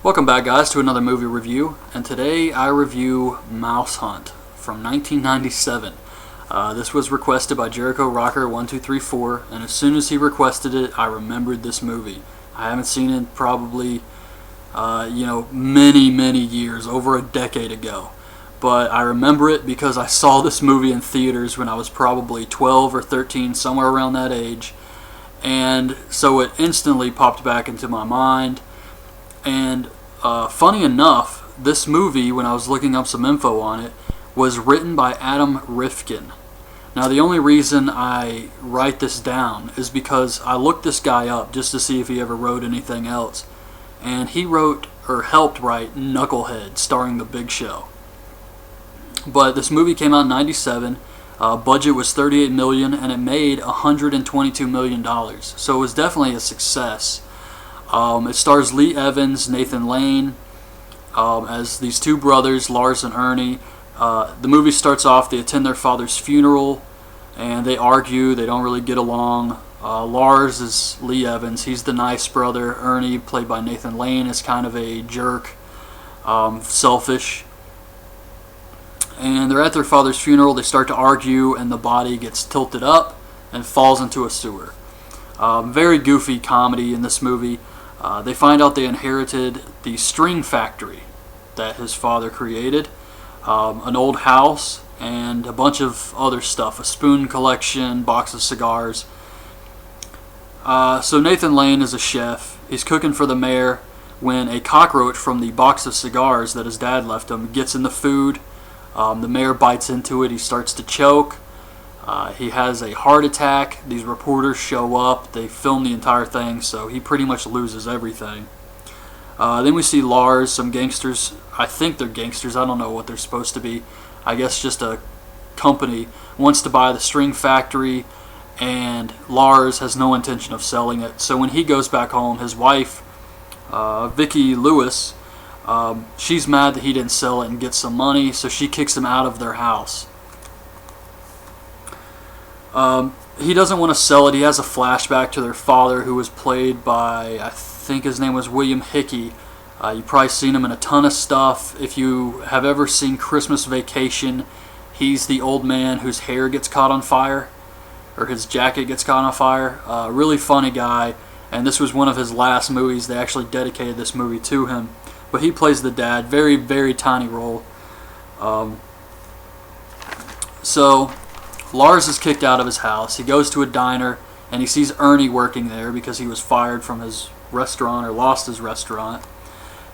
Welcome back, guys, to another movie review, and today I review MouseHunt from 1997. This was requested by Jericho Rocker 1234, and as soon as he requested it, I remembered this movie. I haven't seen it probably, many years, over a decade ago. But I remember it because I saw this movie in theaters when I was probably 12 or 13, somewhere around that age. And so it instantly popped back into my mind. And funny enough, this movie, when I was looking up some info on it, was written by Adam Rifkin. Now, the only reason I write this down is because I looked this guy up just to see if he ever wrote anything else. And he wrote, or helped write, Knucklehead, starring The Big Show. But this movie came out in 97. Budget was $38 million, and it made $122 million. So it was definitely a success. It stars Lee Evans, Nathan Lane, as these two brothers, Lars and Ernie. The movie starts off, they attend their father's funeral, and they argue, they don't really get along. Lars is Lee Evans, he's the nice brother. Ernie, played by Nathan Lane, is kind of a jerk, selfish. And they're at their father's funeral, they start to argue, and the body gets tilted up and falls into a sewer. Very goofy comedy in this movie. They find out they inherited the string factory that his father created, an old house, and a bunch of other stuff, a spoon collection, box of cigars. So Nathan Lane is a chef. He's cooking for the mayor when a cockroach from the box of cigars that his dad left him gets in the food. The mayor bites into it. He starts to choke. He has a heart attack. These reporters show up. They film the entire thing, so he pretty much loses everything. Then we see Lars, some gangsters. I think they're gangsters. I don't know what they're supposed to be. I guess just a company wants to buy the string factory, and Lars has no intention of selling it. So when he goes back home, his wife, Vicky Lewis, she's mad that he didn't sell it and get some money, so she kicks him out of their house. He doesn't want to sell it. He has a flashback to their father, who was played by, I think his name was William Hickey. You've probably seen him in a ton of stuff. If you have ever seen Christmas Vacation, he's the old man whose hair gets caught on fire, or his jacket gets caught on fire. Really funny guy, and this was one of his last movies. They actually dedicated this movie to him. But he plays the dad, very tiny role. So Lars is kicked out of his house. He goes to a diner, and he sees Ernie working there because he was fired from his restaurant, or lost his restaurant.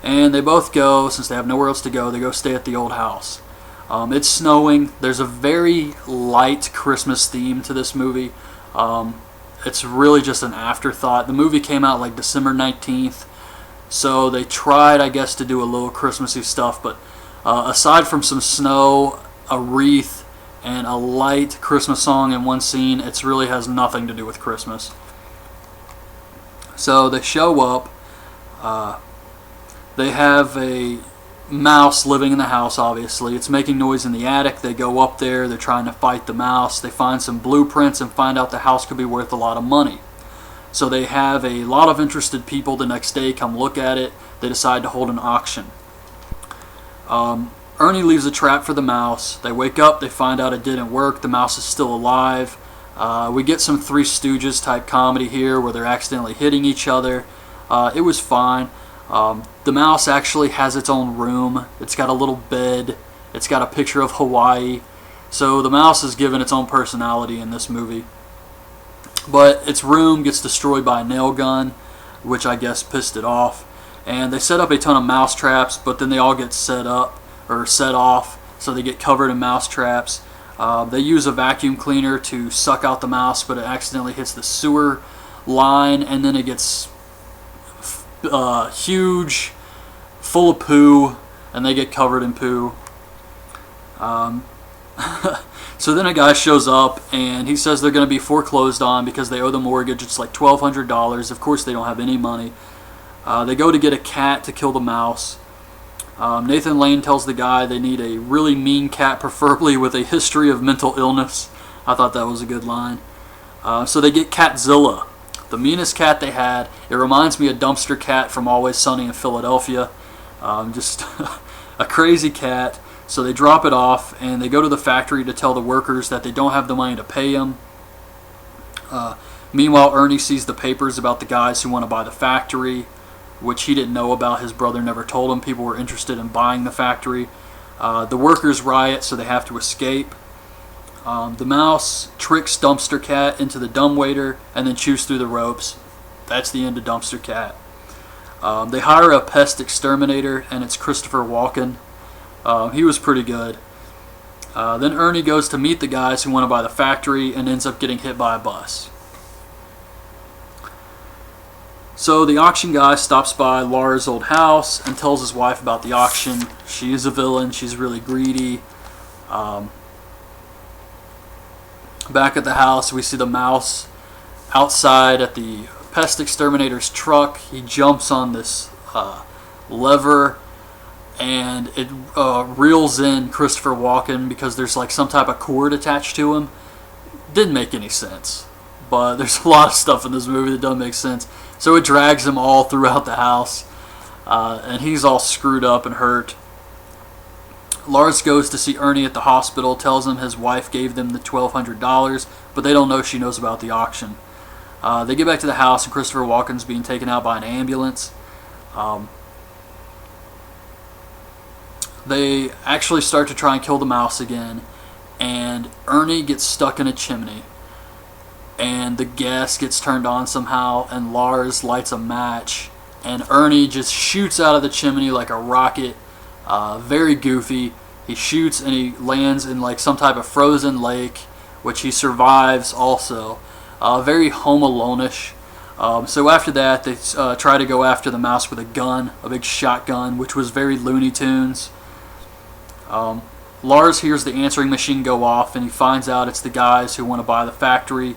And they both go, since they have nowhere else to go, they go stay at the old house. It's snowing. There's a very light Christmas theme to this movie. It's really just an afterthought. The movie came out like December 19th, so they tried, I guess, to do a little Christmassy stuff, but aside from some snow, a wreath, and a light Christmas song in one scene, it really has nothing to do with Christmas. So they show up. They have a mouse living in the house, obviously. It's making noise in the attic. They go up there. They're trying to fight the mouse. They find some blueprints and find out the house could be worth a lot of money. So they have a lot of interested people the next day come look at it. They decide to hold an auction. Ernie leaves a trap for the mouse. They wake up, they find out it didn't work. The mouse is still alive. We get some Three Stooges type comedy here where they're accidentally hitting each other. It was fine. The mouse actually has its own room. It's got a little bed. It's got a picture of Hawaii. So the mouse is given its own personality in this movie. But its room gets destroyed by a nail gun, which I guess pissed it off. And they set up a ton of mouse traps, but then they all get set off, so they get covered in mouse traps. They use a vacuum cleaner to suck out the mouse, but it accidentally hits the sewer line, and then it gets huge, full of poo, and they get covered in poo. So then a guy shows up, and he says they're going to be foreclosed on because they owe the mortgage. It's like $1,200. Of course, they don't have any money. They go to get a cat to kill the mouse. Nathan Lane tells the guy they need a really mean cat, preferably with a history of mental illness. I thought that was a good line. So they get Catzilla, the meanest cat they had. It reminds me of Dumpster Cat from Always Sunny in Philadelphia. Just a crazy cat. So they drop it off, and they go to the factory to tell the workers that they don't have the money to pay him. Meanwhile, Ernie sees the papers about the guys who want to buy the factory, which he didn't know about. His brother never told him people were interested in buying the factory. The workers riot, so they have to escape. The mouse tricks Dumpster Cat into the dumbwaiter and then chews through the ropes. That's the end of Dumpster Cat. They hire a pest exterminator, and it's Christopher Walken. He was pretty good. Then Ernie goes to meet the guys who want to buy the factory and ends up getting hit by a bus. So the auction guy stops by Lars' old house and tells his wife about the auction. She is a villain. She's really greedy. Back at the house, we see the mouse outside at the pest exterminator's truck. He jumps on this lever, and it reels in Christopher Walken because there's like some type of cord attached to him. Didn't make any sense, but there's a lot of stuff in this movie that doesn't make sense. So it drags him all throughout the house, and he's all screwed up and hurt. Lars goes to see Ernie at the hospital, tells him his wife gave them the $1,200, but they don't know she knows about the auction. They get back to the house, and Christopher Walken's being taken out by an ambulance. They actually start to try and kill the mouse again, and Ernie gets stuck in a chimney. And the gas gets turned on somehow, and Lars lights a match, and Ernie just shoots out of the chimney like a rocket. Very goofy. He shoots and he lands in like some type of frozen lake, which he survives also. Very Home Alone-ish. So after that, they try to go after the mouse with a gun, a big shotgun, which was very Looney Tunes. Lars hears the answering machine go off, and he finds out it's the guys who want to buy the factory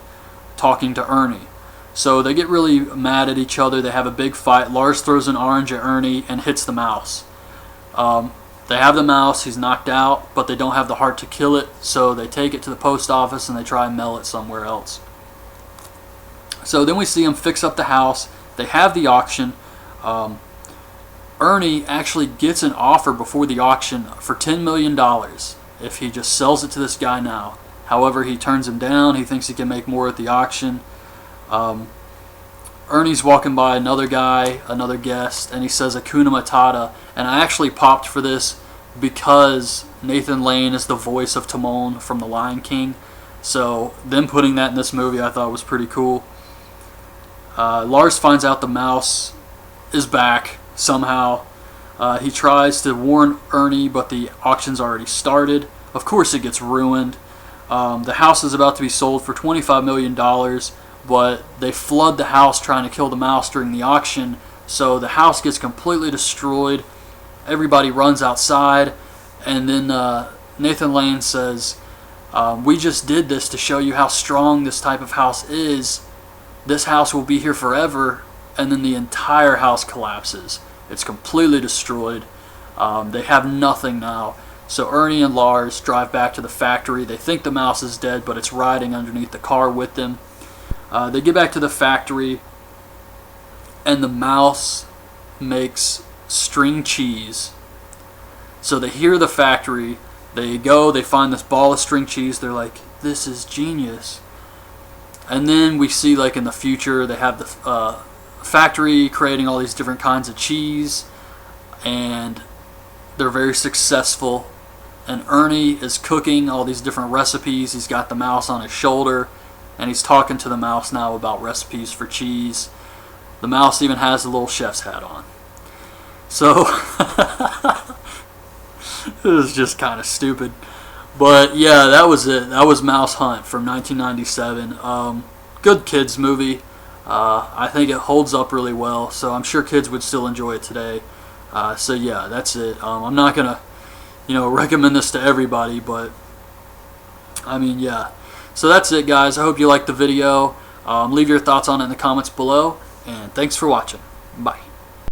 talking to Ernie. So they get really mad at each other. They have a big fight. Lars throws an orange at Ernie and hits the mouse. They have the mouse. He's knocked out, but they don't have the heart to kill it, so they take it to the post office and they try and mail it somewhere else. So then we see him fix up the house. They have the auction. Ernie actually gets an offer before the auction for $10 million if he just sells it to this guy now. However, he turns him down. He thinks he can make more at the auction. Ernie's walking by another guy, another guest, and he says Hakuna Matata. And I actually popped for this because Nathan Lane is the voice of Timon from The Lion King. So them putting that in this movie I thought was pretty cool. Lars finds out the mouse is back somehow. He tries to warn Ernie, but the auction's already started. Of course it gets ruined. The house is about to be sold for $25 million, but they flood the house trying to kill the mouse during the auction, so the house gets completely destroyed. Everybody runs outside, and then Nathan Lane says, we just did this to show you how strong this type of house is. This house will be here forever. And then the entire house collapses. It's completely destroyed. They have nothing now. So Ernie and Lars drive back to the factory. They think the mouse is dead, but it's riding underneath the car with them. They get back to the factory, and the mouse makes string cheese. So they hear the factory. They go, they find this ball of string cheese. They're like, this is genius. And then we see, like, in the future, they have the factory creating all these different kinds of cheese, and they're very successful. And Ernie is cooking all these different recipes. He's got the mouse on his shoulder, and he's talking to the mouse now about recipes for cheese. The mouse even has a little chef's hat on. So it was just kind of stupid. But yeah, that was it. That was MouseHunt from 1997. Good kids movie. I think it holds up really well, so I'm sure kids would still enjoy it today. So yeah, that's it. I'm not gonna, recommend this to everybody, but I mean, yeah. So that's it, guys. I hope you liked the video. Leave your thoughts on it in the comments below, and thanks for watching.